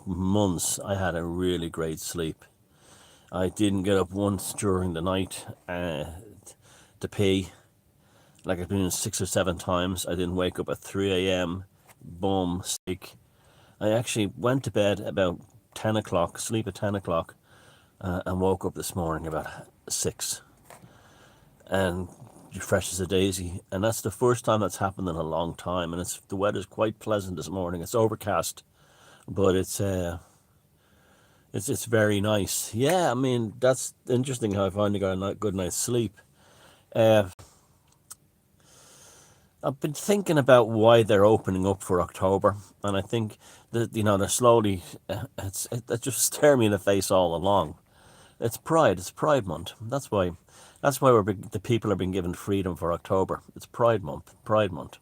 months, I had a really great sleep. I didn't get up once during the night to pee. Like I've been in 6 or 7 times. I didn't wake up at 3 a.m. Boom, steak. I actually went to bed about 10 o'clock, sleep at 10 o'clock, and woke up this morning about 6. And you're fresh as a daisy. And that's the first time that's happened in a long time. And the weather's quite pleasant this morning. It's overcast, but it's very nice. Yeah, I mean, that's interesting how I finally got a good night's sleep. Uh, I've been thinking about why they're opening up for October, and I think that they're slowly. It just staring me in the face all along. It's Pride. It's Pride Month. That's why. That's why the people are being given freedom for October. It's Pride Month. Pride Month,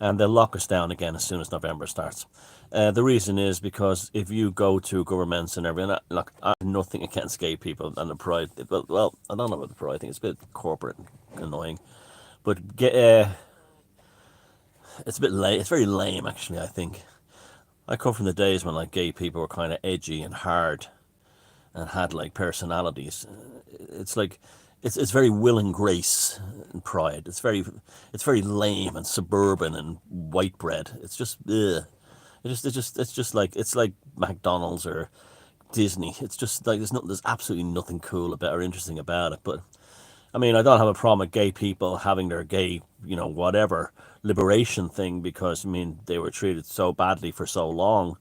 and they'll lock us down again as soon as November starts. The reason is because if you go to governments and everything, look, I have nothing against gay people and the Pride. Well, I don't know about the Pride. I think it's a bit corporate and annoying, but it's a bit lame. It's very lame, actually. I think I come from the days when like gay people were kind of edgy and hard and had like personalities. It's like it's very Will and Grace and Pride. It's very lame and suburban and white bread. It's just ugh. It's like McDonald's or Disney. It's just like there's absolutely nothing cool about or interesting about it. But I mean, I don't have a problem with gay people having their gay, whatever liberation thing, because I mean they were treated so badly for so long,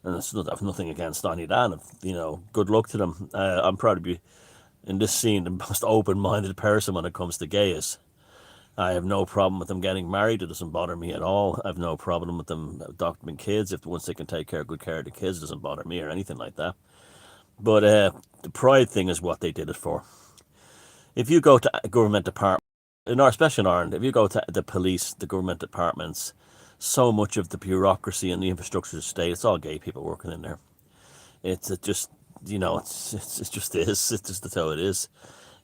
and I've nothing against any of that. Good luck to them. I'm proud to be in this scene the most open-minded person when it comes to gays. I have no problem with them getting married. It doesn't bother me at all. I have no problem with them adopting kids if once they can take good care of the kids. It doesn't bother me or anything like that. But the pride thing is what they did it for. If you go to a government department, especially in Ireland, if you go to the police, the government departments, so much of the bureaucracy and the infrastructure of the state, it's all gay people working in there. It just, it's just is. It's just how it is.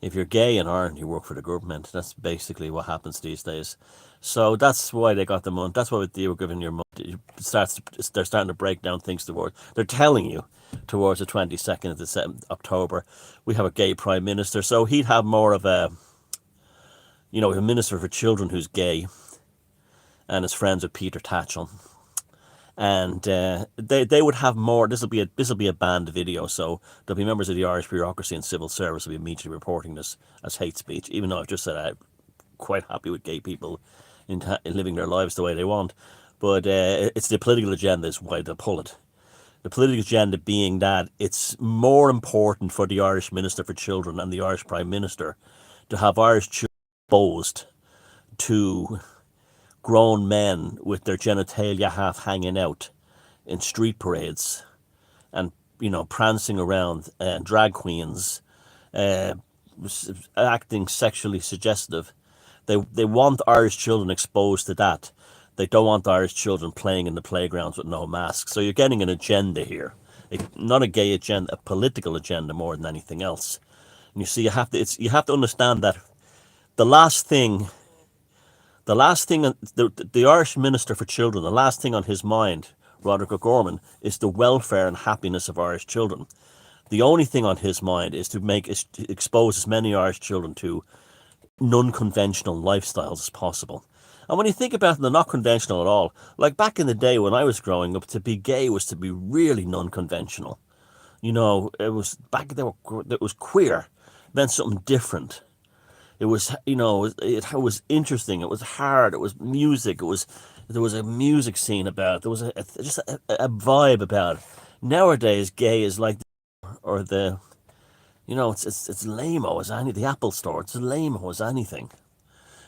If you're gay in Ireland, you work for the government. That's basically what happens these days. So that's why they got the money. That's why they were giving your money. They're starting to break down things towards. They're telling you towards the 22nd of October, we have a gay prime minister. So he'd have more of a minister for children who's gay, and is friends with Peter Tatchell. And they would have more. This will be a banned video, so there'll be members of the Irish bureaucracy and civil service will be immediately reporting this as hate speech. Even though I've just said I'm quite happy with gay people in living their lives the way they want, but it's the political agenda is why they'll pull it. The political agenda being that it's more important for the Irish Minister for Children and the Irish Prime Minister to have Irish children exposed to grown men with their genitalia half hanging out in street parades and prancing around, drag queens acting sexually suggestive. They want Irish children exposed to that. They don't want Irish children playing in the playgrounds with no masks. So you're getting an agenda here, not a gay agenda, a political agenda more than anything else. And you see, you have to understand that the last thing the Irish Minister for Children, the last thing on his mind, Roderick O'Gorman, is the welfare and happiness of Irish children. The only thing on his mind is to expose as many Irish children to non-conventional lifestyles as possible. And when you think about it, they're not conventional at all. Like back in the day when I was growing up, to be gay was to be really non-conventional. It was it was queer, meant something different. It was, it was interesting. It was hard. It was music. There was a music scene about it. There was just a vibe about it. Nowadays, gay is like, or it's lame-o as the Apple Store. It's lame-o as anything.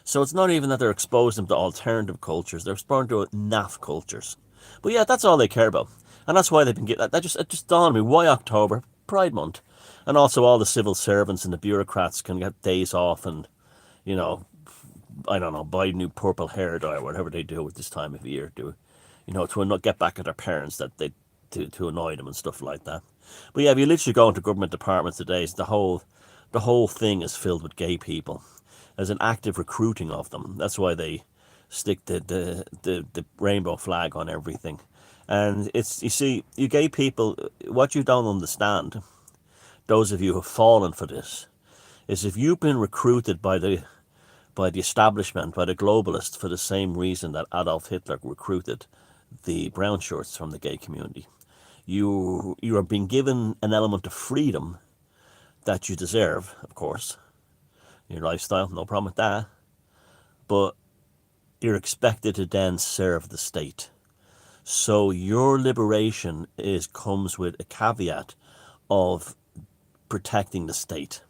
So it's not even that they're exposing them to alternative cultures. They're exposing them to naff cultures. But yeah, that's all they care about. And that's why they've been getting that. It just dawned on me. Why October? Pride Month. And also all the civil servants and the bureaucrats can get days off and, I don't know, buy new purple hair dye or whatever they do at this time of year. To not get back at their parents to annoy them and stuff like that. But yeah, if you literally go into government departments today, the whole thing is filled with gay people. There's an active recruiting of them. That's why they stick the rainbow flag on everything. And it's, you see, you gay people, what you don't understand, those of you who have fallen for this, is if you've been recruited by the establishment, by the globalists, for the same reason that Adolf Hitler recruited the brown shirts from the gay community. You are being given an element of freedom that you deserve, of course. Your lifestyle, no problem with that. But you're expected to then serve the state. So your liberation comes with a caveat of protecting the state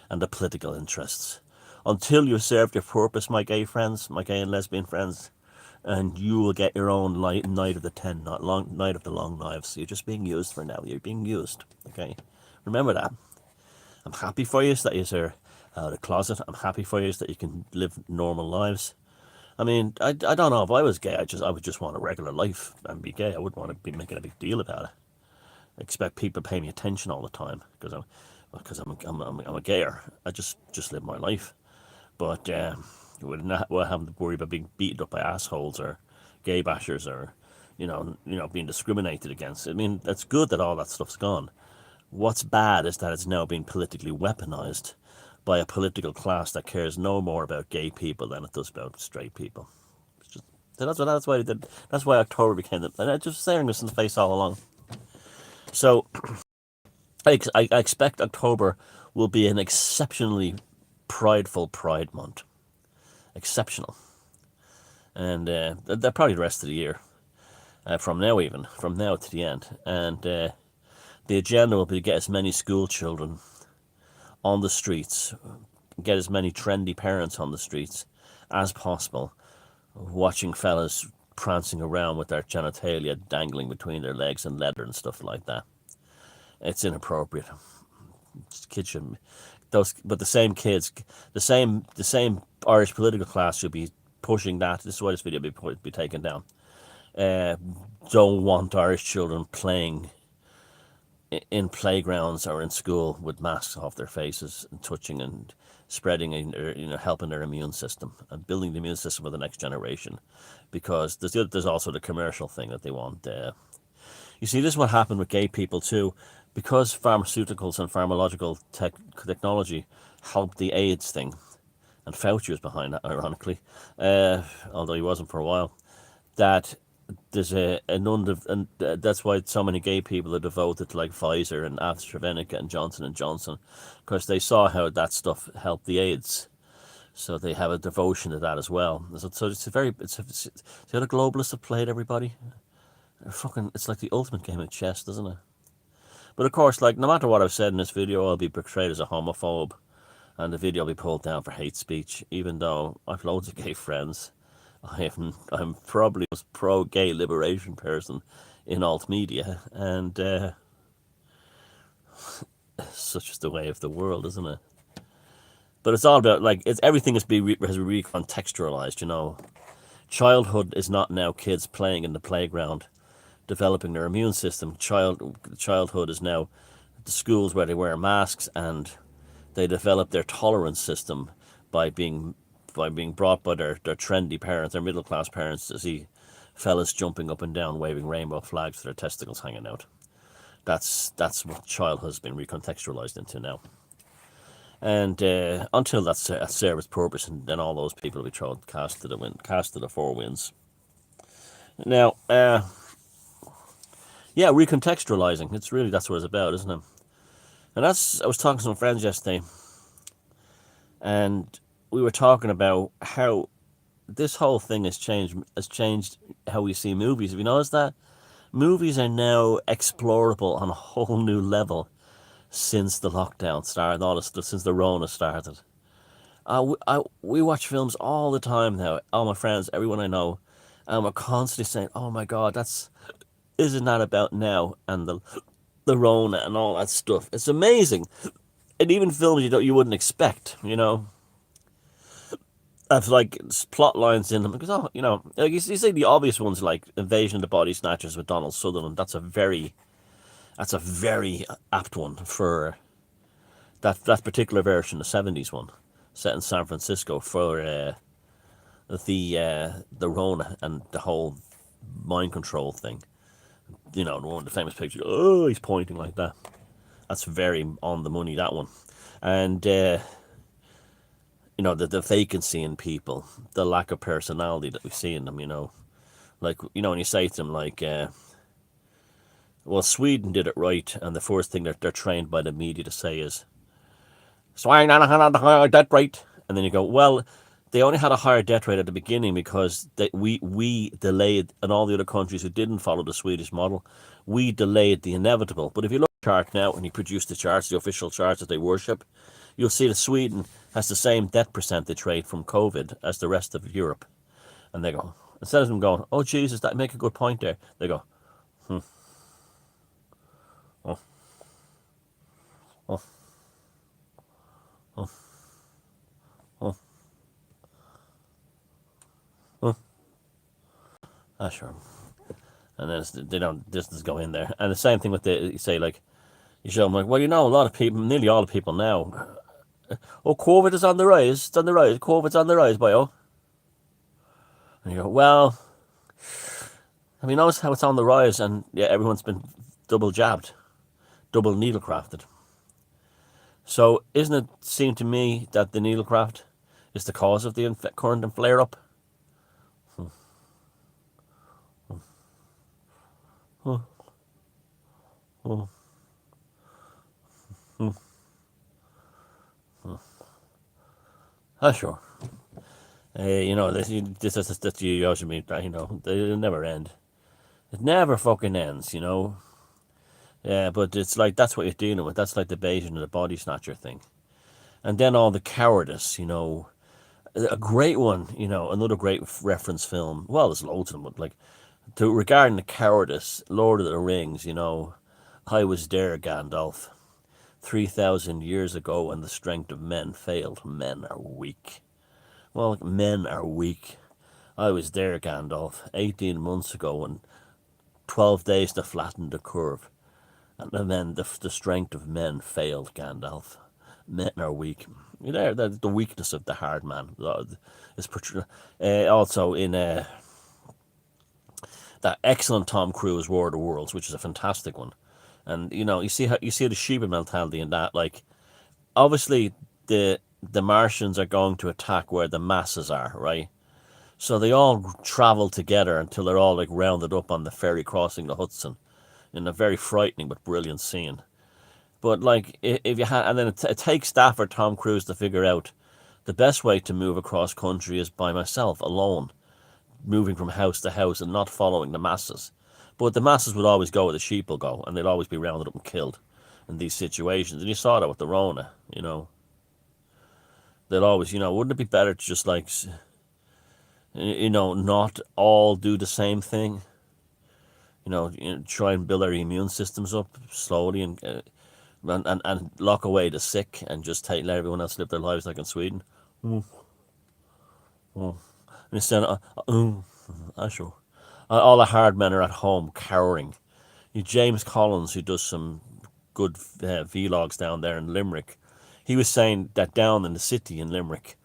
and the political interests. Until you've served your purpose, my gay friends, my gay and lesbian friends, and you will get your own night of the night of the long knives. You're just being used for now. You're being used. Okay, remember that. I'm happy for you that you're out of the closet. I'm happy for you that you can live normal lives. I mean, I don't know if I was gay. I would just want a regular life and be gay. I wouldn't want to be making a big deal about it. I expect people to pay me attention all the time I'm a gayer. I just live my life. But we're not having to worry about being beaten up by assholes or gay bashers or being discriminated against. I mean, that's good that all that stuff's gone. What's bad is that it's now being politically weaponized by a political class that cares no more about gay people than it does about straight people. It's just, that's why that's why October became and I just staring this in the face all along. So I expect October will be an exceptionally prideful Pride Month. Exceptional. And they're probably the rest of the year. From now to the end. And the agenda will be to get as many school children on the streets, get as many trendy parents on the streets as possible, watching fellas prancing around with their genitalia dangling between their legs and leather and stuff like that. It's inappropriate. Kids should, but the same kids, the same Irish political class should be pushing that. This is why this video be taken down. Don't want Irish children playing in playgrounds or in school with masks off their faces and touching and spreading and helping their immune system and building the immune system for the next generation, because there's also the commercial thing that they want. You see, this is what happened with gay people too, because pharmaceuticals and pharmacological technology helped the AIDS thing, and Fauci was behind that, ironically, although he wasn't for a while. That there's and that's why so many gay people are devoted to like Pfizer and AstraZeneca and Johnson & Johnson, because they saw how that stuff helped the AIDS. So they have a devotion to that as well. So it's the other globalists have played everybody. It's like the ultimate game of chess, doesn't it? But of course, like, no matter what I've said in this video, I'll be portrayed as a homophobe, and the video will be pulled down for hate speech, even though I've loads of gay friends. I'm probably the most pro-gay liberation person in alt media, and such is the way of the world, isn't it? But it's all about, like, everything has recontextualized. Childhood is not now kids playing in the playground, developing their immune system. Childhood is now the schools where they wear masks and they develop their tolerance system by being brought by their trendy parents, their middle class parents, to see fellas jumping up and down, waving rainbow flags with their testicles hanging out. That's what childhood has been recontextualized into now. And until that serves its purpose, and then all those people will be thrown cast to the four winds. Now, recontextualizing. That's what it's about, isn't it? And I was talking to some friends yesterday, and we were talking about how this whole thing has changed how we see movies. Have you noticed that? Movies are now explorable on a whole new level since the lockdown started, since the Rona started. We watch films all the time now. All my friends, everyone I know, and we're constantly saying, "Oh my God, isn't that about now?" And the Rona and all that stuff. It's amazing, and even films you wouldn't expect, have like plot lines in them, because like you see the obvious ones like Invasion of the Body Snatchers with Donald Sutherland. That's a very apt one for that particular version, the 70s one, set in San Francisco, for the Rona and the whole mind control thing. You know, the one the famous picture. Oh, he's pointing like that. That's very on the money, that one. And you know, the vacancy in people, the lack of personality that we see in them. You know, like you know when you say to them like, well, Sweden did it right, and the first thing that they're trained by the media to say is, Sweden had a higher debt rate. And then you go, well, they only had a higher debt rate at the beginning because we delayed, and all the other countries who didn't follow the Swedish model, we delayed the inevitable. But if you look at the chart now, and you produce the charts, the official charts that they worship, you'll see that Sweden has the same debt percentage rate from COVID as the rest of Europe. And they go, instead of them going, oh, Jesus, that make a good point there, they go, oh, oh, oh, oh, oh. Ah, sure. And then they don't just go in there. And the same thing with the, you say, like, you show them, like, well, you know, a lot of people, nearly all the people now, oh, COVID is on the rise, it's on the rise, COVID's on the rise, boyo. And you go, well, have you noticed how it's on the rise? And yeah, everyone's been double jabbed, double needle crafted. So isn't it seem to me that the needlecraft is the cause of the current flare up? Oh, oh, oh, oh, sure. You know, this you always mean, you know, it'll never end. It never fucking ends, you know. Yeah, but it's like that's what you're dealing with. That's like the Bayesian and the body snatcher thing. And then all the cowardice, you know. A great one, you know, another great reference film. Well, there's loads of them, but like regarding the cowardice, Lord of the Rings, you know, I was there, Gandalf, 3,000 years ago, and the strength of men failed. Men are weak. Well, men are weak. I was there, Gandalf, 18 months ago, and 12 days to flatten the curve. And then the strength of men failed, Gandalf. Men are weak. You know, the weakness of the hard man is portrayed. Also in that excellent Tom Cruise War of the Worlds, which is a fantastic one. And you know, you see the Sheba mentality in that. Like, obviously, the Martians are going to attack where the masses are, right? So they all travel together until they're all like rounded up on the ferry crossing the Hudson, in a very frightening but brilliant scene. But like, if you had, and then it takes that for Tom Cruise to figure out the best way to move across country is by myself alone, moving from house to house and not following the masses. But the masses would always go where the sheep will go, and they'd always be rounded up and killed in these situations. And you saw that with the Rona, you know. They'd always, you know, wouldn't it be better to just like, you know, not all do the same thing? You know, try and build our immune systems up slowly and lock away the sick and just let everyone else live their lives like in Sweden. Mm, mm. Instead, sure. All the hard men are at home cowering. James Collins, who does some good vlogs down there in Limerick, he was saying that down in the city in Limerick,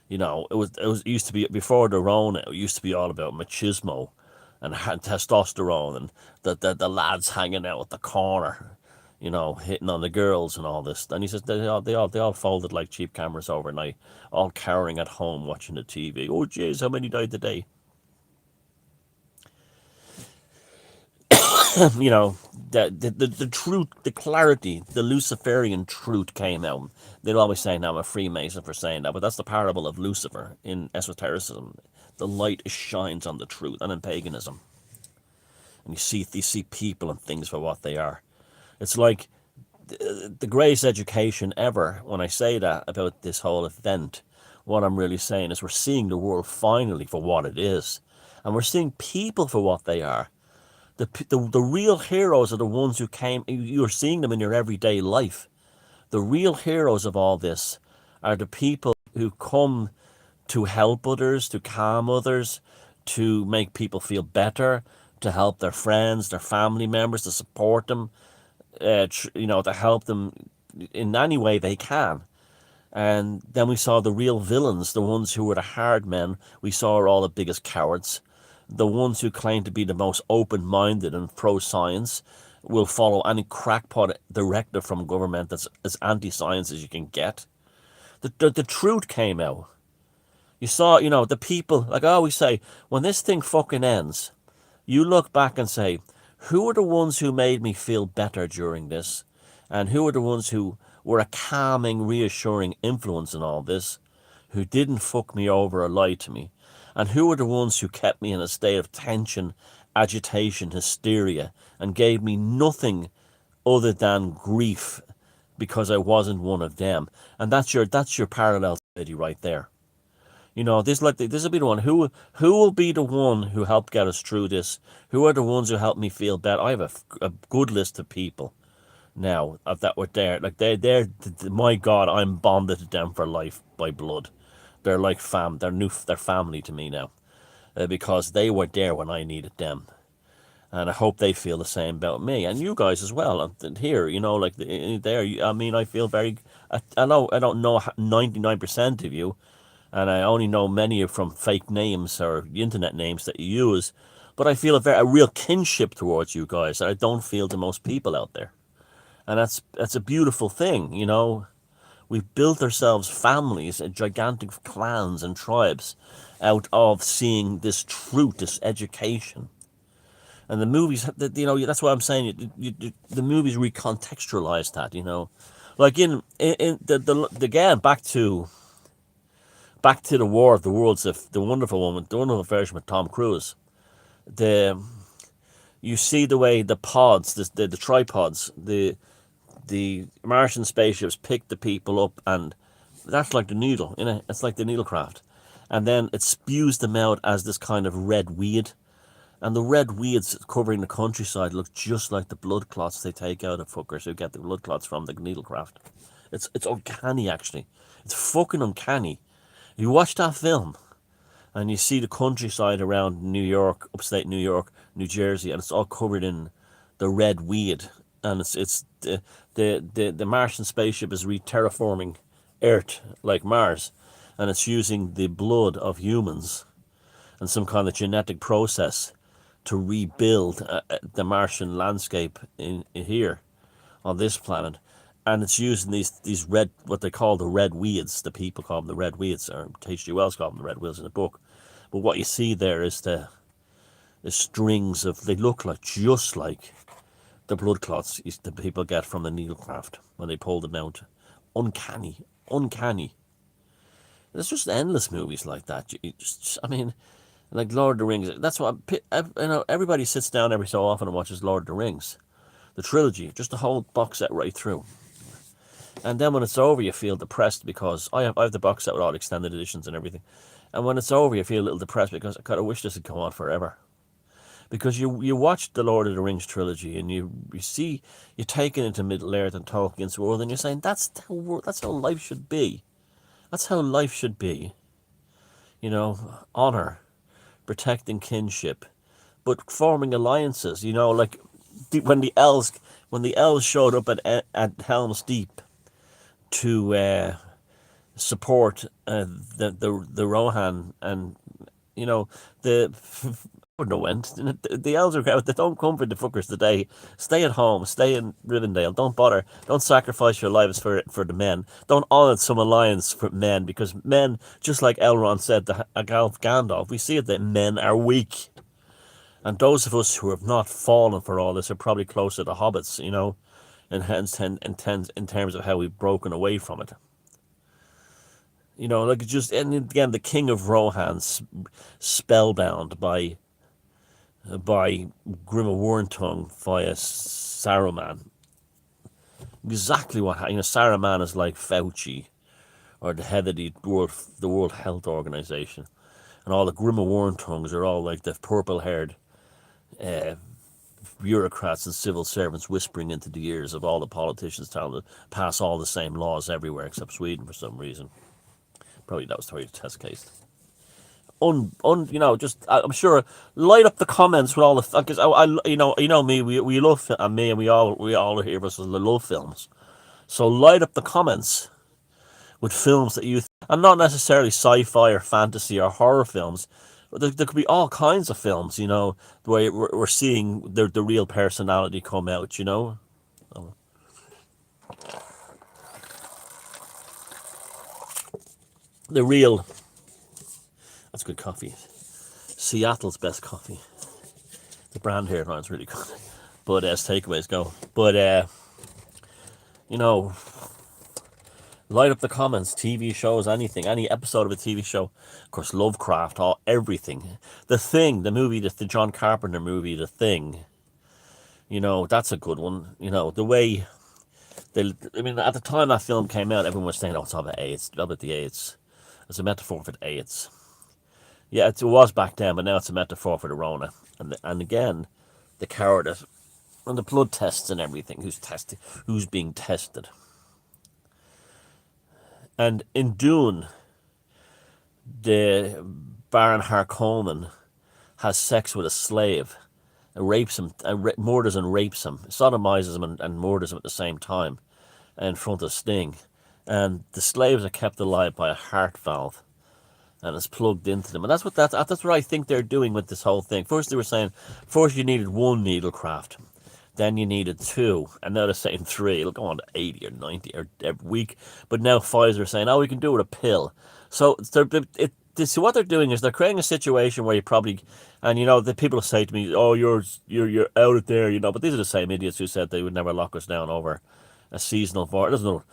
you know, it used to be before the Rona. It used to be all about machismo and testosterone and the lads hanging out at the corner, you know, hitting on the girls and all this. And he says they all folded like cheap cameras overnight, all cowering at home watching the TV. Oh jeez, how many died today? You know, the truth, the clarity, the Luciferian truth came out. They'd always say, now I'm a Freemason for saying that, but that's the parable of Lucifer in esotericism. The light shines on the truth, and in paganism. And you see people and things for what they are. It's like the greatest education ever when I say that about this whole event. What I'm really saying is we're seeing the world finally for what it is. And we're seeing people for what they are. The real heroes are the ones who came, you're seeing them in your everyday life. The real heroes of all this are the people who come to help others, to calm others, to make people feel better, to help their friends, their family members, to support them, you know, to help them in any way they can. And then we saw the real villains, the ones who were the hard men. We saw are all the biggest cowards. The ones who claim to be the most open-minded and pro-science will follow any crackpot directive from government that's as anti-science as you can get. The truth came out. You saw, the people, like I always say, when this thing fucking ends, you look back and say, who are the ones who made me feel better during this? And who are the ones who were a calming, reassuring influence in all this? Who didn't fuck me over or lie to me? And who are the ones who kept me in a state of tension, agitation, hysteria, and gave me nothing other than grief because I wasn't one of them? And that's your parallel city right there. This will be the one who will be the one who helped get us through this. Who are the ones who helped me feel better? I have a good list of people now of that were there. Like they're my God, I'm bonded to them for life by blood. They're like they're family to me now, because they were there when I needed them, and I hope they feel the same about me and you guys as well. And here, like there, I mean, I feel very. I know I don't know 99% of you, and I only know many of from fake names or internet names that you use, but I feel a real kinship towards you guys that I don't feel to most people out there, and that's a beautiful thing. We've built ourselves families and gigantic clans and tribes out of seeing this truth, this education. And the movies, that's what I'm saying. The movies recontextualize that. Like in the again back to the War of the Worlds, the wonderful one, the wonderful version with Tom Cruise. The You see the way the pods, the tripods, the Martian spaceships pick the people up, and that's like the needle, it's like the needlecraft, and then it spews them out as this kind of red weed, and the red weeds covering the countryside look just like the blood clots they take out of fuckers who get the blood clots from the needlecraft. It's uncanny, actually. It's fucking uncanny. You watch that film and you see the countryside around New York, upstate New York, New Jersey, and it's all covered in the red weed. And it's the Martian spaceship is re-terraforming Earth like Mars, and it's using the blood of humans and some kind of genetic process to rebuild the Martian landscape in here on this planet. And it's using these red, what they call the red weeds. The people call them the red weeds, or H.G. Wells called them the red weeds in the book. But what you see there is the strings of, they look like just like the blood clots the people get from the needlecraft when they pull them out. Uncanny. There's just endless movies like that. I mean, like Lord of the Rings. That's what everybody sits down every so often and watches Lord of the Rings, the trilogy, just the whole box set right through. And then when it's over, you feel depressed because I have the box set with all extended editions and everything. And when it's over, you feel a little depressed because I kind of wish this had come on forever. Because you watch the Lord of the Rings trilogy and you see you take it into Middle Earth and Tolkien's world, and you're saying that's how life should be. That's how life should be. Honor, protecting kinship, but forming alliances. Like when the elves showed up at Helm's Deep to support the Rohan, and the no went. The elves are out. They don't come for the fuckers today. Stay at home. Stay in Rivendell. Don't bother. Don't sacrifice your lives for the men. Don't honour some alliance for men, because men, just like Elrond said to Gandalf, we see it that men are weak. And those of us who have not fallen for all this are probably closer to hobbits, in terms of how we've broken away from it. Like just, and again, the King of Rohan's spellbound by Grima Wormtongue via Saruman. Exactly what Saruman is like Fauci, or the head of the World Health Organization, and all the Grima Wormtongues are all like the purple-haired bureaucrats and civil servants whispering into the ears of all the politicians, telling them to pass all the same laws everywhere except Sweden for some reason. Probably that was the test case. Just I'm sure, light up the comments with all the, because me, we love, and me, and we all here of us love films. So light up the comments with films that you and not necessarily sci-fi or fantasy or horror films, There could be all kinds of films, where we're seeing the real personality come out, the real. That's good coffee. Seattle's best coffee. The brand here now is really good, but as takeaways go, but you know, light up the comments. TV shows, anything, any episode of a TV show. Of course, Lovecraft, all everything. The Thing, the movie, the John Carpenter movie, The Thing. That's a good one. The way I mean, at the time that film came out, everyone was saying, "Oh, it's all about AIDS, it's all about the AIDS." It's a metaphor for AIDS. Yeah, it was back then, but now it's a metaphor for the Rona. And again, the cowardice and the blood tests and everything. Who's being tested? And in Dune, the Baron Harkonnen has sex with a slave, rapes him, murders and rapes him, sodomizes him and murders him at the same time, in front of Sting. And the slaves are kept alive by a heart valve, and it's plugged into them. And that's what I think they're doing with this whole thing. First they were saying, first you needed one needlecraft, then you needed two, and now they're saying three. It'll go on to 80 or 90 or every week. But now Pfizer are saying, oh, we can do it with a pill. So so what they're doing is they're creating a situation where you probably, and the people say to me, oh, you're out of there, but these are the same idiots who said they would never lock us down over a seasonal virus. Doesn't know.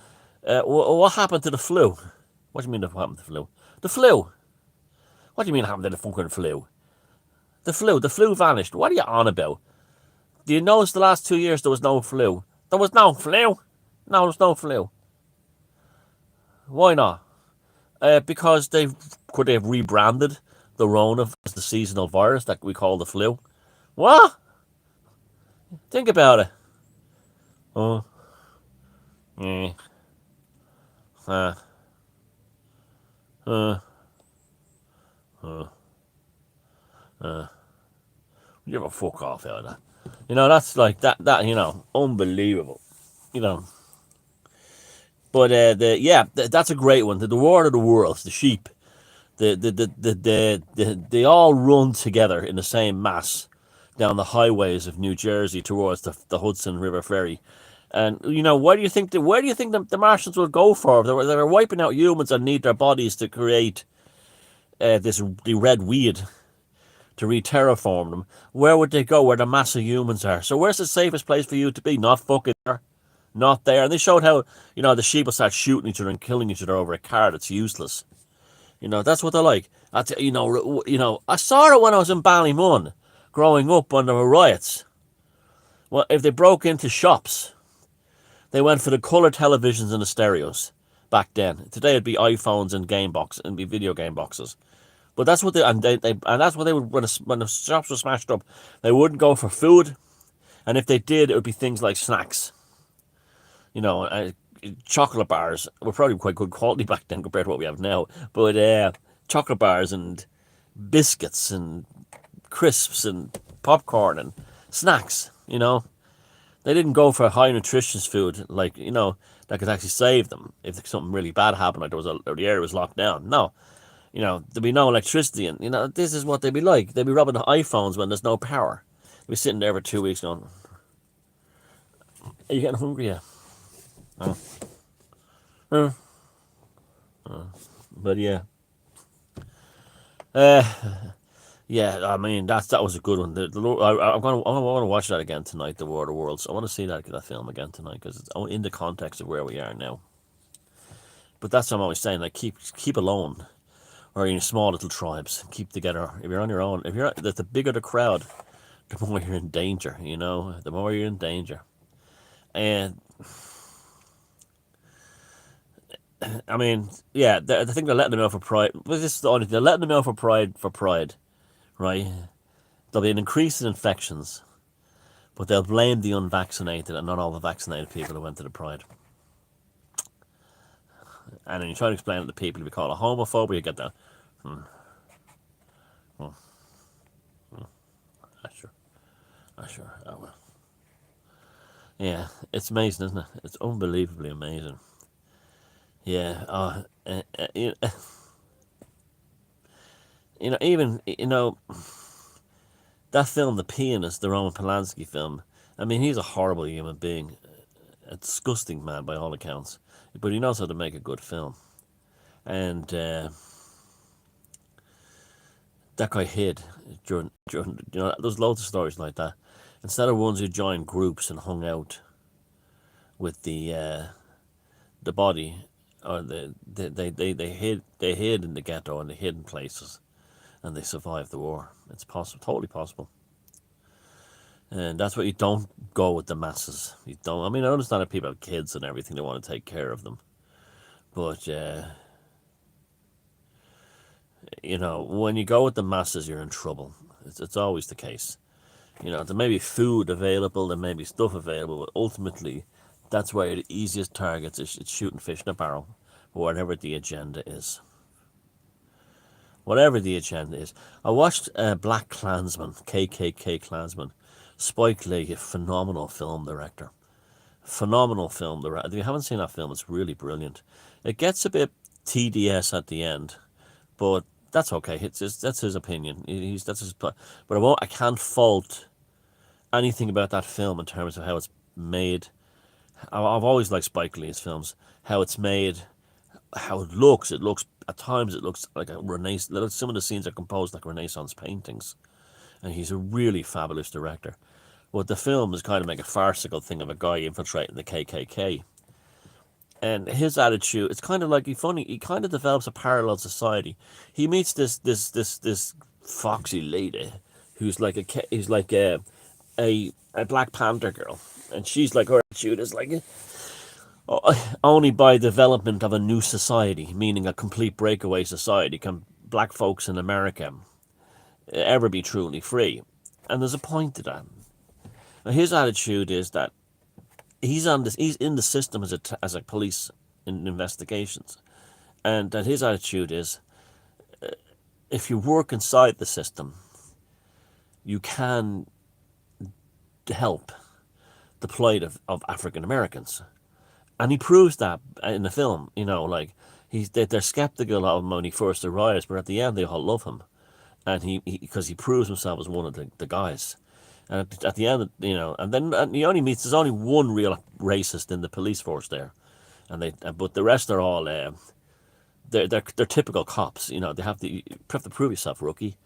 What happened to the flu? What do you mean what happened to the flu? The flu. What do you mean happened to the fucking flu? The flu vanished. What are you on about? Do you notice the last 2 years there was no flu? There was no flu. No, there was no flu. Why not? Because they've rebranded the Rona as the seasonal virus that we call the flu. What? Think about it. Oh. Yeah. Uh. Uh. You ever fuck off out of that? That's like that, unbelievable. But that's a great one. The War of the Worlds, the sheep, they all run together in the same mass down the highways of New Jersey towards the Hudson River Ferry. And where do you think the Martians will go for? They were wiping out humans and need their bodies to create the red weed to re-terraform them. Where would they go? Where the mass of humans are. So where's the safest place for you to be? Not fucking there. Not there. And they showed how, the sheep will start shooting each other and killing each other over a car that's useless. That's what they're like. I saw it when I was in Ballymun, growing up when there were riots. Well, if they broke into shops, they went for the colour televisions and the stereos back then. Today it'd be iPhones and and be video game boxes. But that's what and that's what they would, when the shops were smashed up, they wouldn't go for food, and if they did, it would be things like snacks. Chocolate bars were probably quite good quality back then compared to what we have now. But chocolate bars and biscuits and crisps and popcorn and snacks. They didn't go for high nutritious food like that could actually save them if something really bad happened, like the area was locked down. No. There'd be no electricity, and this is what they'd be like. They'd be robbing the iPhones when there's no power. They'd be sitting there for 2 weeks going, "Are you getting hungry yet?" But yeah, yeah. I mean, that was a good one. I want to watch that again tonight. The War of the Worlds. I want to see that film again tonight because it's in the context of where we are now. But that's what I'm always saying. Like keep alone. Or in small little tribes, keep together. If you're on your own, the bigger the crowd, the more you're in danger. The more you're in danger. And I mean, yeah, I think they're letting them out for pride. Well, this is the only thing. They're letting them out for pride, right? There'll be an increase in infections, but they'll blame the unvaccinated and not all the vaccinated people who went to the pride. And then you try to explain it to people, we call it homophobia, you get that. Sure. Oh, well. Yeah, it's amazing, isn't it? It's unbelievably amazing. Yeah, even that film, The Pianist, the Roman Polanski film. I mean, he's a horrible human being, a disgusting man by all accounts, but he knows how to make a good film. And that guy hid during there's loads of stories like that. Instead of ones who joined groups and hung out with the body, or they hid in the ghetto and they hid in places, and they survived the war. It's possible, totally possible. And that's what you don't go with the masses. You don't. I mean, I understand that people have kids and everything; they want to take care of them. But when you go with the masses, you're in trouble. It's always the case. There may be food available, there may be stuff available, but ultimately, that's where the easiest targets is. It's shooting fish in a barrel, whatever the agenda is. Whatever the agenda is. I watched Black Klansman, KKK Klansman. Spike Lee, a phenomenal film director. Phenomenal film director. If you haven't seen that film, it's really brilliant. It gets a bit tedious at the end, but that's okay. That's his opinion. That's his. But I can't fault anything about that film in terms of how it's made. I've always liked Spike Lee's films. How it's made, how it looks. It looks at times it looks like a Renaissance. Some of the scenes are composed like Renaissance paintings, and he's a really fabulous director. But the film is kind of like a farcical thing of a guy infiltrating the KKK. And his attitude, it's kind of like he kind of develops a parallel society. He meets this foxy lady who's like a Black Panther girl, and she's like, her attitude is like, only by development of a new society, meaning a complete breakaway society, can black folks in America ever be truly free. And there's a point to that. Now, his attitude is that he's in the system as a police in investigations, and that his attitude is, if you work inside the system, you can help the plight of African Americans, and he proves that in the film. Like they're skeptical of him when he first arrives, but at the end they all love him, and because he proves himself as one of the guys. And at the end, and he only meets. There's only one real racist in the police force there, but the rest are all they're typical cops. They have to prove yourself, rookie,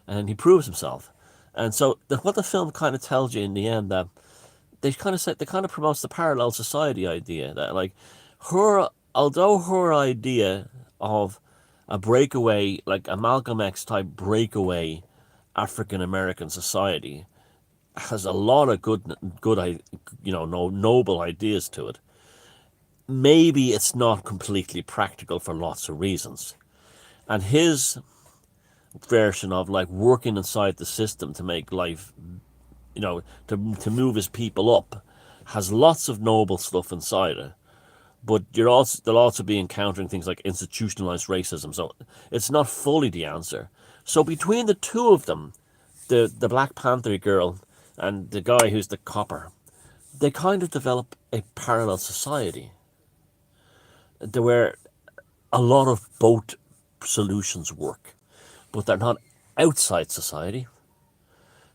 and he proves himself. And so what the film kind of tells you in the end, that they kind of promotes the parallel society idea, that like although her idea of a breakaway, like a Malcolm X type breakaway African American society, has a lot of noble ideas to it. Maybe it's not completely practical for lots of reasons. And his version of like working inside the system to make life, to move his people up, has lots of noble stuff inside it. But they'll also be encountering things like institutionalized racism. So it's not fully the answer. So between the two of them, the Black Panther girl and the guy who's the copper, they kind of develop a parallel society where a lot of both solutions work, but they're not outside society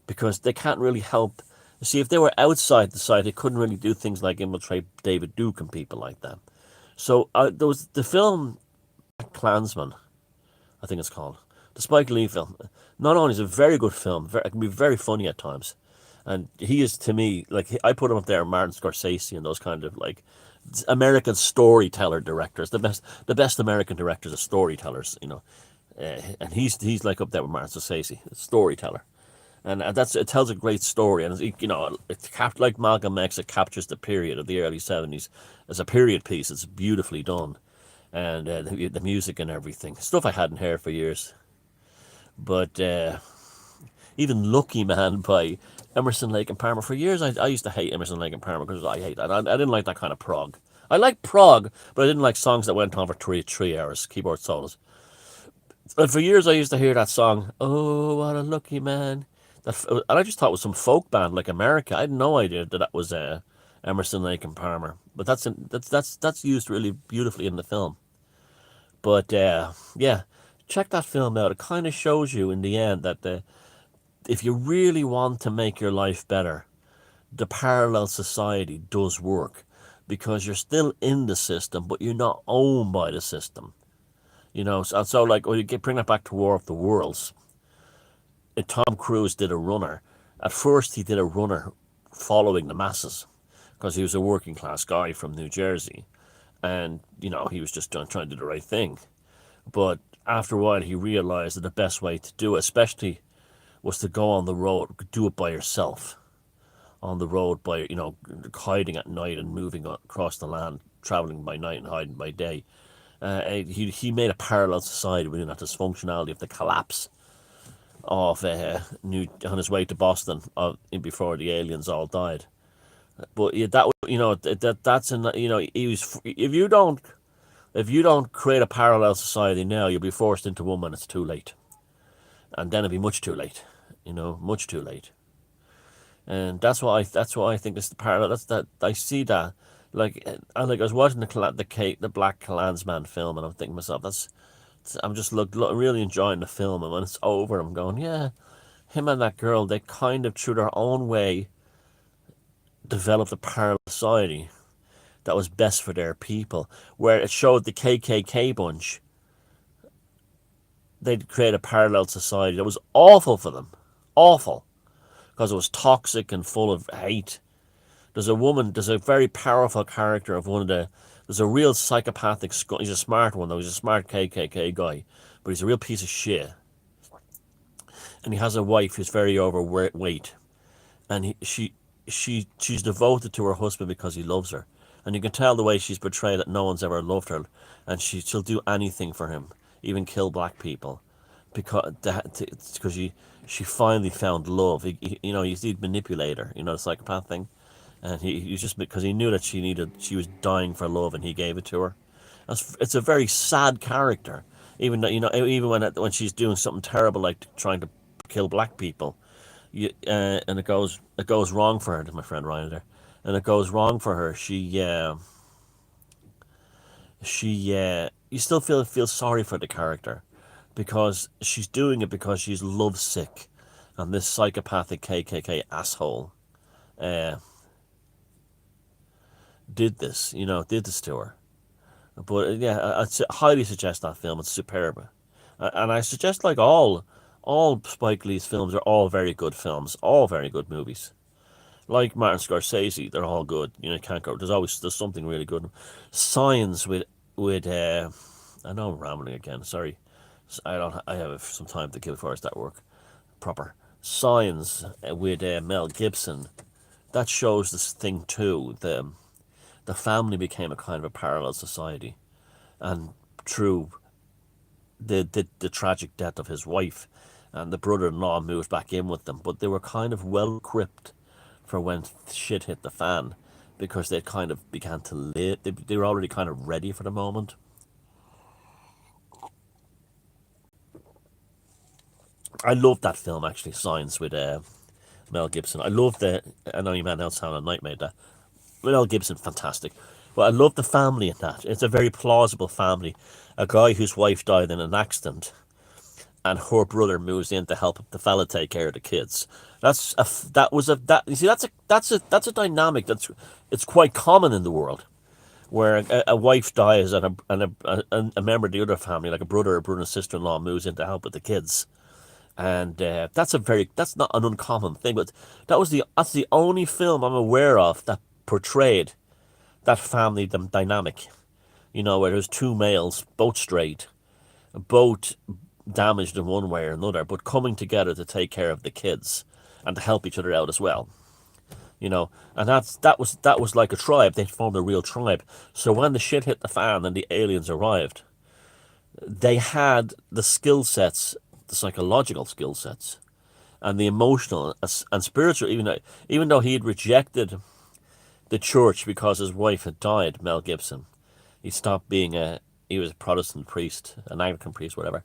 because they can't really help. See, if they were outside society, they couldn't really do things like infiltrate David Duke and people like that. So there was the film Klansman, I think it's called, the Spike Lee film. Not only is it a very good film, it can be very funny at times. And he is, to me, like, I put him up there, Martin Scorsese and those kind of like American storyteller directors. The best American directors are storytellers, and he's like up there with Martin Scorsese, a storyteller, and it tells a great story, and it's like Malcolm X. It captures the period of the early '70s as a period piece. It's beautifully done, and the music and everything, stuff I hadn't heard for years, but. Even Lucky Man by Emerson, Lake and Palmer. For years, I used to hate Emerson, Lake and Palmer because I didn't like that kind of prog. I liked prog, but I didn't like songs that went on for three hours, keyboard solos. And for years, I used to hear that song, "Oh, what a lucky man," and I just thought it was some folk band like America. I had no idea that was Emerson, Lake and Palmer. But that's used really beautifully in the film. But yeah, Check that film out. It kind of shows you in the end that if you really want to make your life better, the parallel society does work because you're still in the system, but you're not owned by the system. So like, well, bring that back to War of the Worlds. Tom Cruise did a runner. At first, he did a runner following the masses because he was a working class guy from New Jersey, and he was just trying to do the right thing. But after a while, he realized that the best way to do it, especially, was to go on the road, do it by yourself, on the road by hiding at night and moving across the land, traveling by night and hiding by day. He made a parallel society within that dysfunctionality of the collapse of on his way to Boston before the aliens all died. But yeah, that's in he was if you don't create a parallel society now, you'll be forced into one when it's too late, and then it'll be much too late, much too late. And that's why I think it's the parallel. That's that I see that. I was watching the Black Klansman film, and I'm thinking to myself, I'm just really enjoying the film, and when it's over, I'm going, yeah, him and that girl, they kind of through their own way developed a parallel society that was best for their people, where it showed the KKK bunch. They'd create a parallel society that was awful for them, awful, because it was toxic and full of hate. There's a very powerful character of one of the, there's a real psychopathic, he's a smart one though, he's a smart KKK guy, but he's a real piece of shit. And he has a wife who's very overweight, and she's devoted to her husband because he loves her. And you can tell the way she's portrayed that no one's ever loved her, and she'll do anything for him, even kill black people, because she finally found love. He'd manipulate her, the psychopath thing, and he just because he knew that she was dying for love, and he gave it to her. It's a very sad character, even though, even when she's doing something terrible like trying to kill black people, and it goes wrong for her. My friend Ryan there, and it goes wrong for her. You still feel sorry for the character because she's doing it because she's lovesick, and this psychopathic KKK asshole uh, did this to her. But yeah, highly suggest that film. It's superb, and I suggest like all Spike Lee's films are all very good films, all very good movies. Like Martin Scorsese, they're all good. You can't go. There's something really good. Signs with I know I'm rambling again. Sorry, I don't. I have some time to kill before I start work proper. Signs with Mel Gibson. That shows this thing too. The family became a kind of a parallel society, and through the tragic death of his wife, and the brother-in-law moved back in with them, but they were kind of well equipped for when shit hit the fan, because they kind of began to live. They were already kind of ready for the moment. I loved that film actually, Signs with Mel Gibson. I loved the. I know you man else Sound and Night made that. Mel Gibson, fantastic. But I love the family in that. It's a very plausible family. A guy whose wife died in an accident, and her brother moves in to help the fella take care of the kids. That was a that you see that's a dynamic it's quite common in the world, where a wife dies and a member of the other family, like a brother or brother and sister-in-law, moves in to help with the kids. And that's not an uncommon thing, but that's the only film I'm aware of that portrayed that family dynamic. Where there's two males, both straight, both damaged in one way or another, but coming together to take care of the kids and to help each other out as well. And that was like a tribe. They formed a real tribe. So when the shit hit the fan and the aliens arrived, they had the skill sets, the psychological skill sets, and the emotional and spiritual. Even though he had rejected the church because his wife had died, Mel Gibson, he stopped being he was a Protestant priest, an Anglican priest, whatever.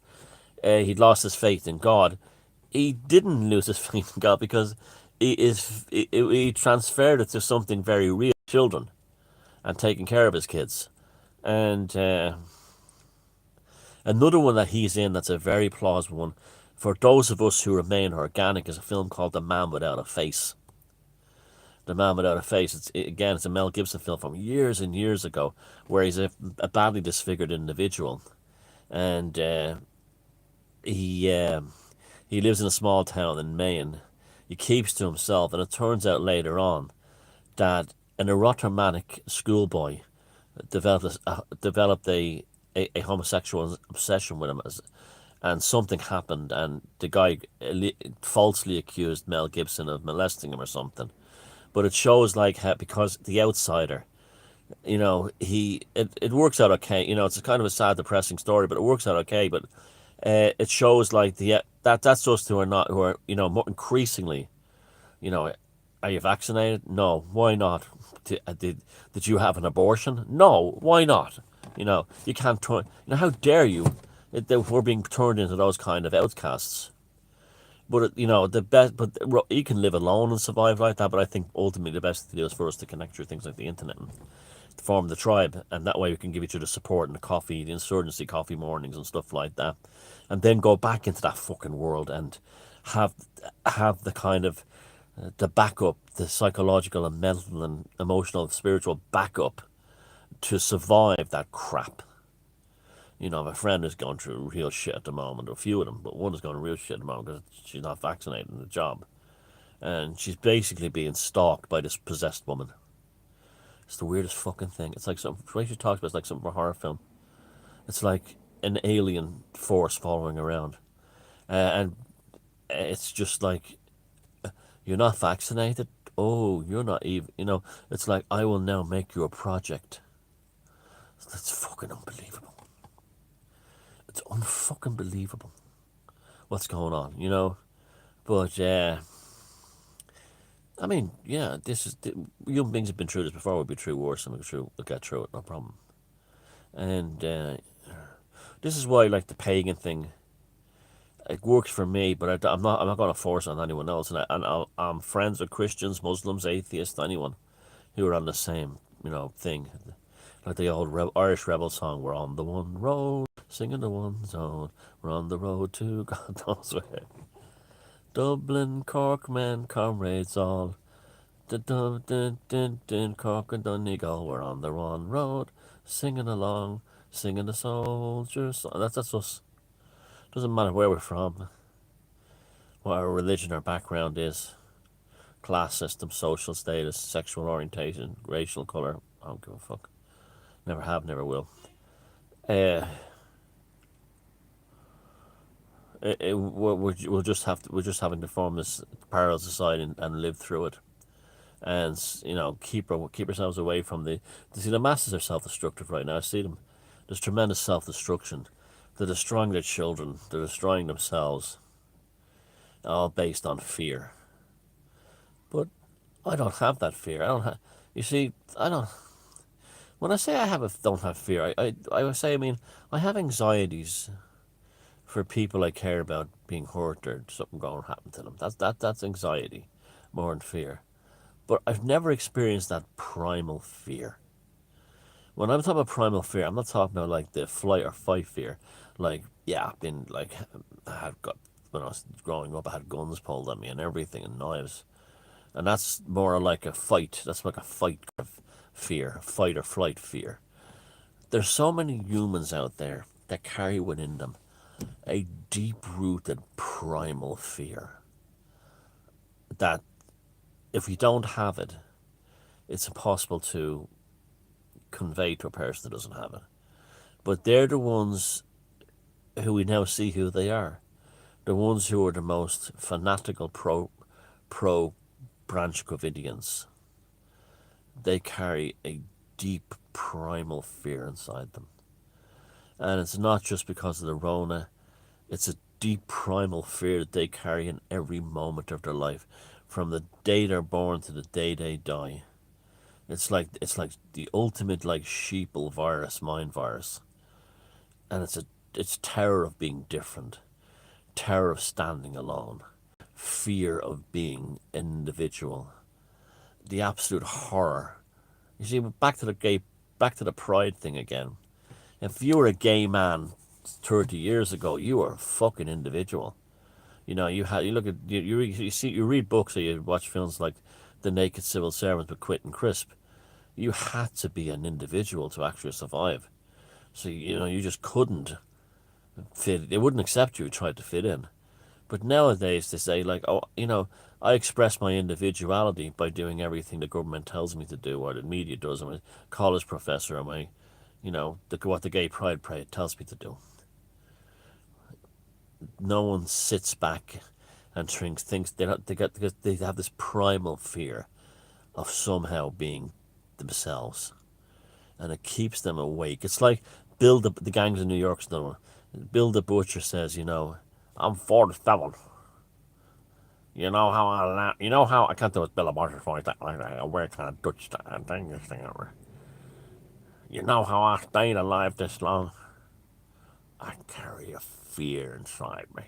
He'd lost his faith in God. He didn't lose his faith in God because he transferred it to something very real, children, and taking care of his kids. And Another one that he's in that's a very plausible one, for those of us who remain organic, is a film called The Man Without a Face. The Man Without a Face. Again, it's a Mel Gibson film from years and years ago, where he's a badly disfigured individual, and he he lives in a small town in Maine. He keeps to himself, and it turns out later on that an erotomanic schoolboy developed a homosexual obsession with him, and something happened, and the guy falsely accused Mel Gibson of molesting him or something. But it shows like how, because the outsider, it works out okay. It's a kind of a sad, depressing story, but it works out okay. But it shows like that's us who are more increasingly, you know, are you vaccinated? No. Why not? Did you have an abortion? No. Why not? You can't turn. How dare you? We're being turned into those kind of outcasts. But the best. But you can live alone and survive like that. But I think ultimately the best thing to do is for us to connect through things like the internet and form the tribe, and that way we can give each other support and the coffee, the insurgency coffee mornings and stuff like that, and then go back into that fucking world and have the kind of the backup, the psychological and mental and emotional, spiritual backup to survive that crap. My friend is going through real shit at the moment, or a few of them, but one is going through real shit at the moment because she's not vaccinated in the job. And she's basically being stalked by this possessed woman. It's the weirdest fucking thing. It's like something, the way she talks about it's like something from a horror film. It's like an alien force following around. And it's just like, you're not vaccinated? Oh, you're not even, it's like, I will now make you a project. That's fucking unbelievable. It's unfucking believable what's going on. But, I mean, yeah, human beings have been through this before, we'll be through worse, and we'll get through it, no problem. And this is why, like, the pagan thing, it works for me, but I'm not going to force it on anyone else. I'm friends with Christians, Muslims, atheists, anyone who are on the same, thing. Like the old Irish rebel song, "We're on the one road, singing the one zone. We're on the road to God knows where. Dublin, Cork, men, comrades all. Cork and Donegal. We're on the one road, singing along, singing the soldiers' song." That's us. Doesn't matter where we're from, what our religion or background is, class system, social status, sexual orientation, racial colour. I don't give a fuck. Never have, never will. Uh, we'll just have to, we're just having to form this parallel society and live through it, and keep ourselves away from the. See, the masses are self-destructive right now. I see them. There's tremendous self-destruction. They're destroying their children. They're destroying themselves. All based on fear. But I don't have that fear. I don't have. You see, I don't. When I say don't have fear, I say, I mean, I have anxieties for people I care about being hurt or something going to happen to them. That's anxiety more than fear. But I've never experienced that primal fear. When I'm talking about primal fear, I'm not talking about like the flight or fight fear. Like, yeah, I've been like, I had got when I was growing up, I had guns pulled on me and everything and knives, and that's more like a fight. That's like a fight fear, fight or flight fear. There's so many humans out there that carry within them a deep-rooted primal fear that if you don't have it, it's impossible to convey to a person that doesn't have it. But they're the ones who we now see who they are. The ones who are the most fanatical pro Branch Covidians. They carry a deep primal fear inside them. And it's not just because of the Rona, it's a deep primal fear that they carry in every moment of their life, from the day they're born to the day they die. It's like the ultimate like sheeple virus, mind virus. And it's terror of being different, terror of standing alone, fear of being individual, the absolute horror. You see, back to the pride thing again. If you were a gay man 30 years ago, you were a fucking individual. You look at you read books or you watch films like The Naked Civil Servant with Quentin Crisp. You had to be an individual to actually survive. So you just couldn't fit. They wouldn't accept you. Tried to fit in. But nowadays they say like, oh, I express my individuality by doing everything the government tells me to do, or the media does. I'm a college professor, or what the gay pride parade tells me to do. No one sits back and thinks they have this primal fear of somehow being themselves, and it keeps them awake. It's like the gangs in New York's another one. Bill the Butcher says, I'm 47. You know how I can't do it. Bill the Butcher voice like that. I wear kind of Dutch thing this thing over. You know how I stayed alive this long? I carry a fear inside me.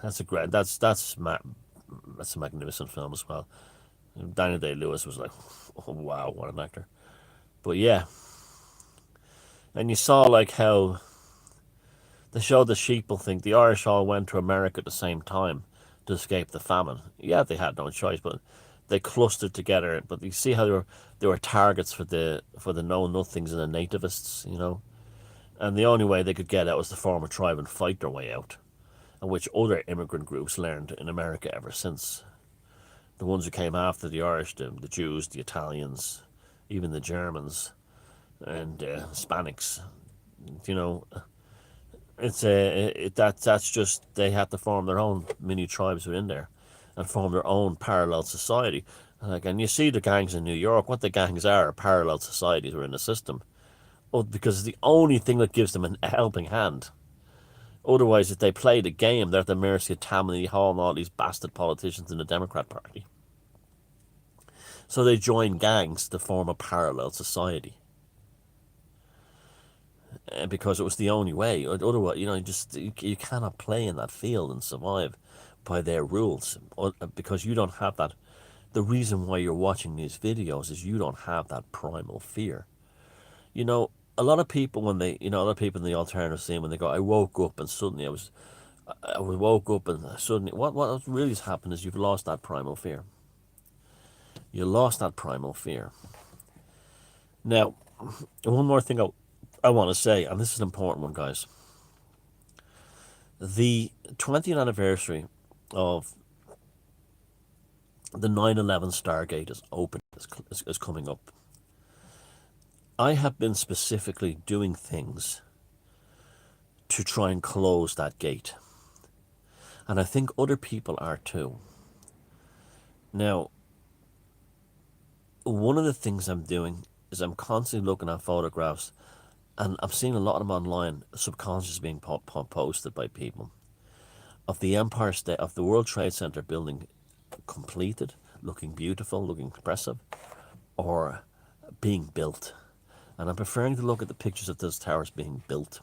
That's a magnificent film as well. Daniel Day-Lewis was like, oh, wow, what an actor. But yeah, and you saw like how they showed the sheeple thing. The Irish all went to America at the same time to escape the famine. Yeah, they had no choice, but they clustered together. But you see how they were targets for the know nothings and the nativists, and the only way they could get out was to form a tribe and fight their way out, and which other immigrant groups learned in America ever since. The ones who came after the Irish, the Jews, the Italians, even the Germans, and Hispanics. You know, that's just they had to form their own mini tribes within there, and form their own parallel society. And you see the gangs in New York. What the gangs are parallel societies within the system. Oh, because it's the only thing that gives them a helping hand. Otherwise, if they play the game, they're at the mercy of Tammany Hall and all these bastard politicians in the Democrat Party. So they join gangs to form a parallel society. Because it was the only way. Otherwise, you cannot play in that field and survive by their rules. Because you don't have that. The reason why you're watching these videos is you don't have that primal fear. A lot of people a lot of people in the alternative scene, when they go, I woke up and suddenly I woke up and suddenly, what really has happened is you've lost that primal fear. You lost that primal fear. Now, one more thing I want to say, and this is an important one, guys. The 20th anniversary of the 9/11 Stargate is coming up. I have been specifically doing things to try and close that gate. And I think other people are too. Now, one of the things I'm doing is I'm constantly looking at photographs, and I'm seeing a lot of them online, subconscious being posted by people, of the Empire State, of the World Trade Center building completed, looking beautiful, looking impressive, or being built. And I'm preferring to look at the pictures of those towers being built.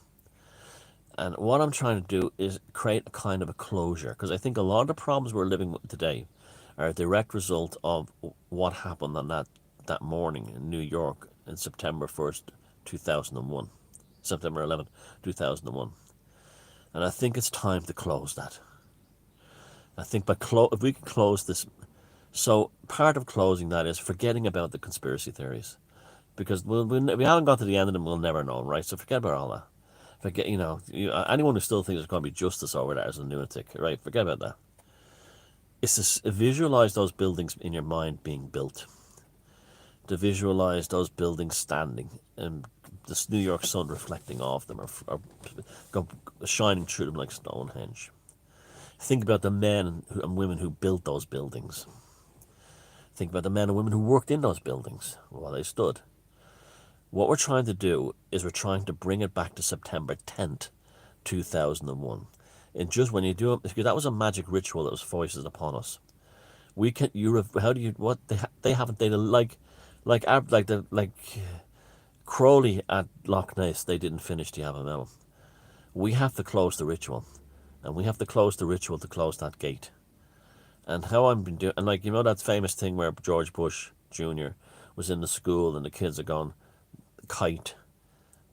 And what I'm trying to do is create a kind of a closure, because I think a lot of the problems we're living with today are a direct result of what happened on that morning in New York in September 1st, 2001. September 11th, 2001. And I think it's time to close that. I think if we can close this, so part of closing that is forgetting about the conspiracy theories. Because we haven't got to the end of them, we'll never know, right? So forget about all that. Forget, anyone who still thinks there's going to be justice over that is a lunatic, right? Forget about that. It's to visualize those buildings in your mind being built. To visualize those buildings standing and this New York sun reflecting off them or shining through them like Stonehenge. Think about the men and women who built those buildings. Think about the men and women who worked in those buildings while they stood. What we're trying to do is we're trying to bring it back to September 10th, 2001. And just when you do it, because that was a magic ritual that was foisted upon us. We can, how do you, what, they haven't, like Crowley at Loch Ness, they didn't finish the Abbey. We have to close the ritual. And we have to close the ritual to close that gate. And how I've been doing, and that famous thing where George Bush Jr. was in the school and the kids are going, kite,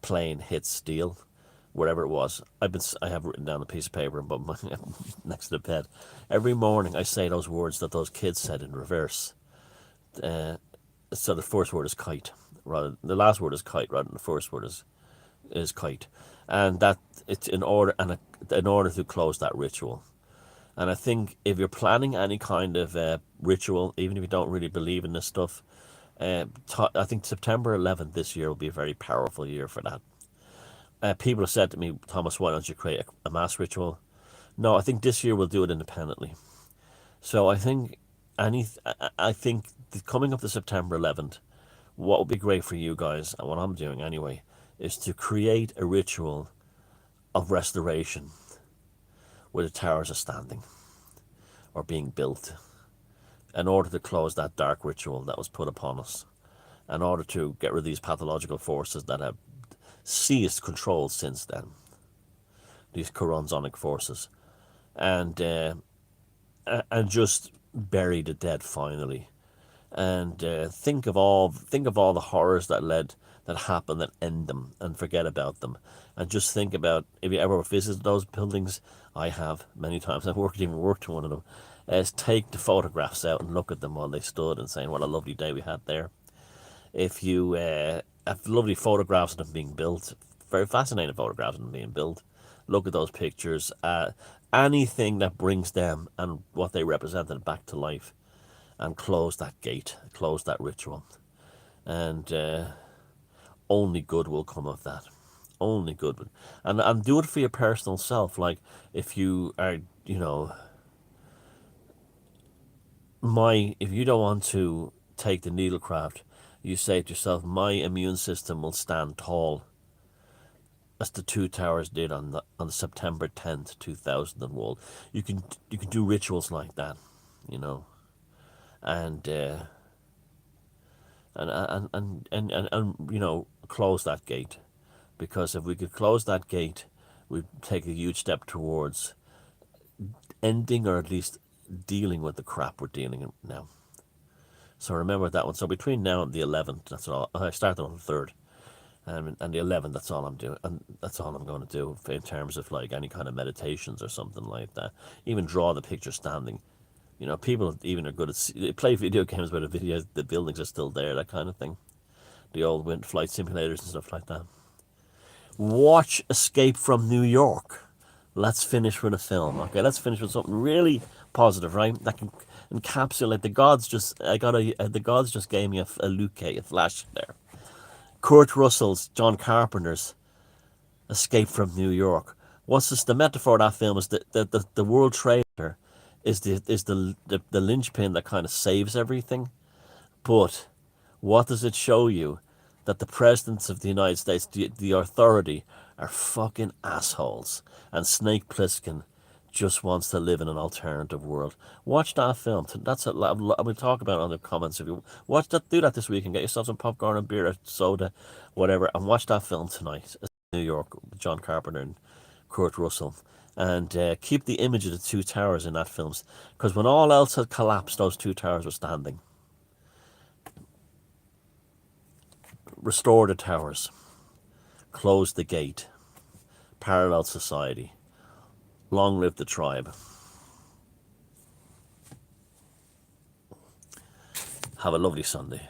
plane hits steel. wherever it was. I have written down a piece of paper but next to the bed. Every morning I say those words that those kids said in reverse. Uh, so the first word is kite, rather the last word is kite rather than the first word is kite, and that it's in order in order to close that ritual. And I think if you're planning any kind of ritual, even if you don't really believe in this stuff, I think September 11th this year will be a very powerful year for that. People have said to me, Thomas, why don't you create a mass ritual? No, I think this year we'll do it independently. So I think I think coming up to September 11th, what would be great for you guys, and what I'm doing anyway, is to create a ritual of restoration where the towers are standing or being built in order to close that dark ritual that was put upon us, in order to get rid of these pathological forces that have seized control since then, these Choronzonic forces, and just bury the dead finally, and think of all the horrors that happened and end them and forget about them, and just think about if you ever visited those buildings. I have many times. I've even worked in one of them. Take the photographs out and look at them while they stood and saying what a lovely day we had there. If you have lovely photographs of them being built, very fascinating photographs of them being built, look at those pictures. Anything that brings them and what they represented back to life, and close that gate, close that ritual, and only good will come of that. Only good, and do it for your personal self. Like if you are, if you don't want to take the needlecraft, you say to yourself, my immune system will stand tall, as the two towers did on September 10th, 2001. You can do rituals like that, you know, and close that gate, because if we could close that gate, we'd take a huge step towards ending, or at least dealing with the crap we're dealing with now. So remember that one. So between now and the 11th, that's all. I started on the 3rd, and the 11th, that's all I'm doing, and that's all I'm going to do in terms of like any kind of meditations or something like that. Even draw the picture standing. People even are good at play video games where the buildings are still there, that kind of thing. The old wind flight simulators and stuff like that. Watch Escape from New York. Let's finish with a film, okay? Let's finish with something really positive, right? That can encapsulate the gods. The gods just gave me a look, a flash there. Kurt Russell's, John Carpenter's Escape from New York. What's this? The metaphor of that film is that the World Trade Center is the linchpin that kind of saves everything. But what does it show you? That the presidents of the United States, the authority, are fucking assholes. And Snake Plissken just wants to live in an alternative world. Watch that film. That's it. We'll talk about it on the comments. If you watch that, do that this weekend. Get yourself some popcorn and beer, soda, whatever, and watch that film tonight. New York, John Carpenter and Kurt Russell. And keep the image of the two towers in that film, because when all else had collapsed, those two towers were standing. Restore the towers. Close the gate. Parallel society. Long live the tribe. Have a lovely Sunday.